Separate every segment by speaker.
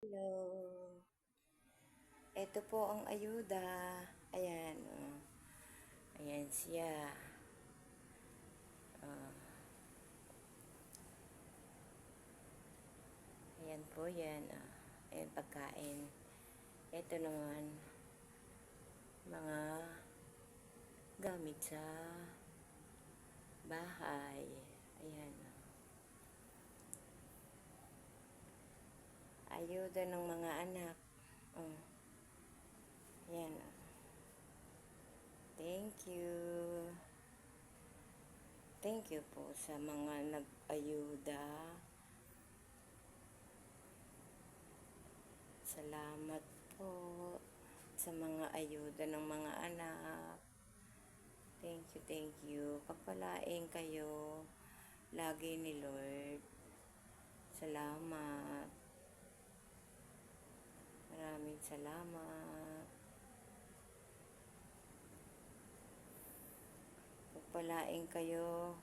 Speaker 1: Hello. Ito po ang ayuda. Ayan, oh. Ayan siya. Oh. Ayan po yan. Oh. Ayan pagkain. Ito naman, mga gamit sa bahay. Ayan. Oh. Ayuda ng mga anak. Oh. Ayan. Oh. Thank you. Thank you po sa mga nag-ayuda. Salamat po sa mga ayuda ng mga anak. Thank you, thank you. Pagpalain kayo lagi ni Lord. Salamat. Maraming salamat. Pagpalain kayo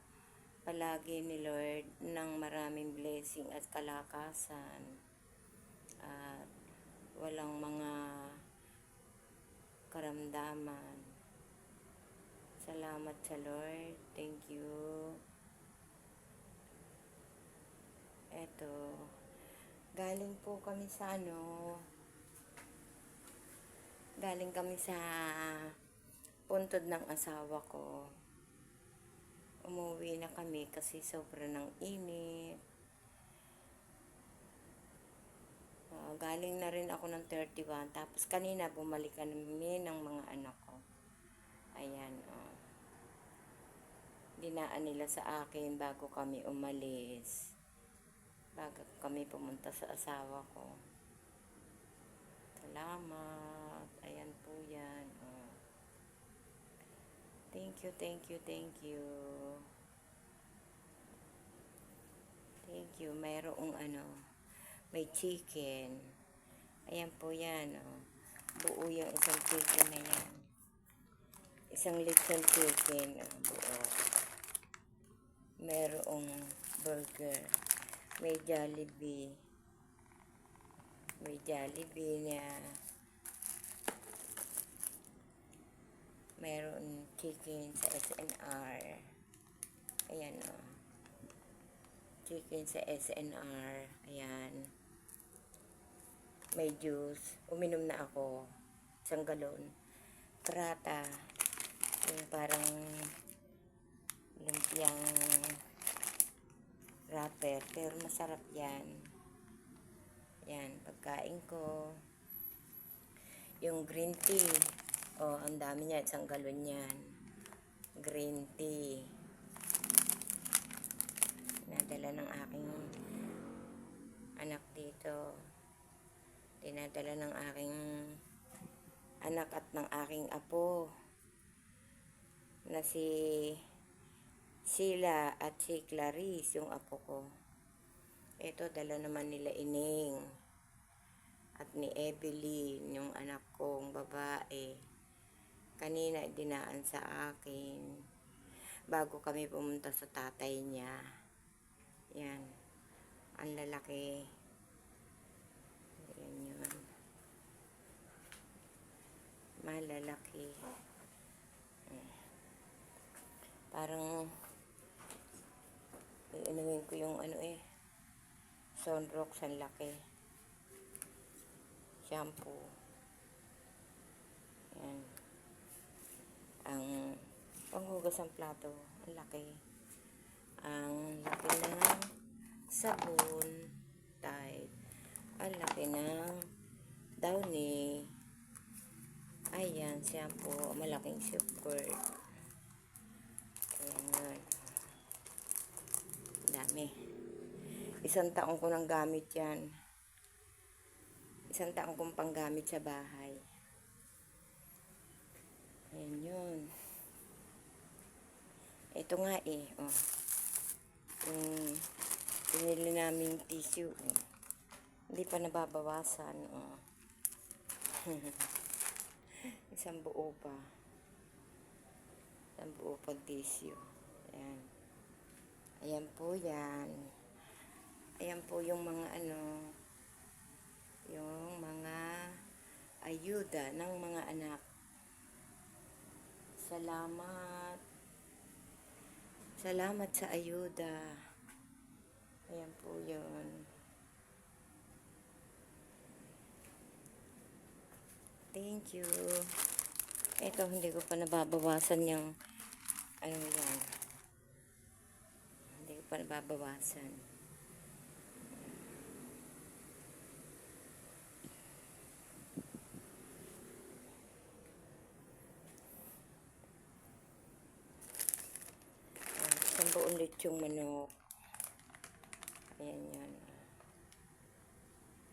Speaker 1: palagi ni Lord ng maraming blessing at kalakasan. At walang mga karamdaman. Salamat sa Lord. Thank you. Eto, galing po kami sa galing kami sa puntod ng asawa ko. Umuwi na kami kasi sobra ng init. Galing na rin ako ng 31. Tapos kanina bumalik kami ng mga anak ko. Ayan, oh. Dinaan nila sa akin bago kami umalis. Bago kami pumunta sa asawa ko. Salamat. Ayan po yan. Oh. Thank you, thank you, thank you. Thank you. Mayroong may chicken. Ayan po yan. Oh. Buo yung isang chicken na yan. Isang little chicken. Oh, buo. Mayroong burger. May Jollibee. May Jollibee niya. Mayroon chicken sa SNR. Ayan o. Oh. Chicken sa SNR. Ayan. May juice. Uminom na ako. Isang galon. Prata. Yung parang lumpiang wrapper. Pero masarap yan. Yan. Pagkain ko. Yung green tea. Oh, ang dami niya. Isang galon yan. Green tea. Dinadala ng aking anak dito. Dinadala ng aking anak at ng aking apo na si Sheila at si Clarice, yung apo ko. Ito, dala naman nila Ining at ni Evelyn, yung anak kong babae. Kanina dinaan sa akin bago kami pumunta sa tatay niya. Yan. Ang lalaki. Yan yun. Malalaki. Parang inumin ko yung Sunrox, ang laki. Shampoo. Yan. Ang panghugas ng plato, ang laki. Ang laki ng sabon, Tide. Ang laki ng Downy. Ayan, shampoo, malaking squirt. Ayan yun. Dami. Isang taong ko nang gamit yan. Isang taong kong panggamit sa bahay. Ayan yun. Ito nga oh. Yung pinili naming tissue, hindi pa nababawasan, oh. Isang buo pa. Isang buo pag tissue. Ayan. Ayan po yan. Ayan po yung mga ayuda ng mga anak. Salamat. Salamat sa ayuda. Ayan po yun. Thank you. Ito, hindi ko pa nababawasan yung ano yan. Hindi ko pa nababawasan. Isang buong lechong manok. Ayan yan.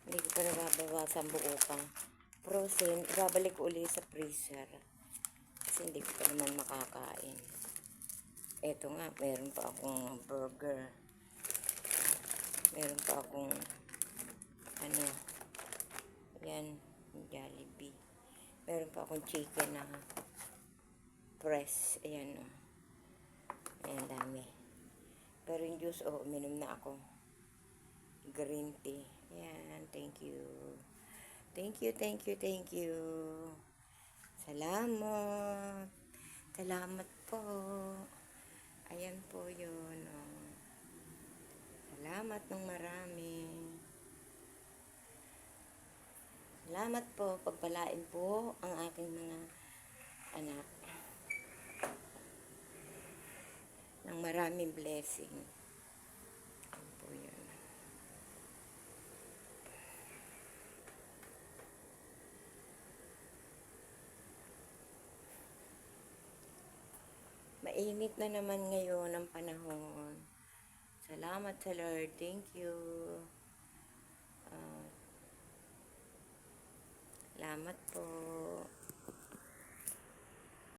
Speaker 1: Hindi ko pa nababawasan buo pang frozen. Ibabalik ko ulit sa freezer. Kasi hindi ko pa naman makakain. Eto nga, meron pa akong burger. Meron pa akong ano, yan, Jollibee. Meron pa akong chicken na press. Ayan o. Ayan, dami. Pero yung juice, uminom na ako. Green tea. Ayan, thank you. Thank you, thank you, thank you. Salamat. Salamat po. Ayan po yun. Oh. Salamat ng marami. Salamat po. Pagpalain po ang aking mga anak. Ng maraming blessing. Ayan po yun. Mainit na naman ngayon ang panahon. Salamat sa Lord. Thank you. Salamat po.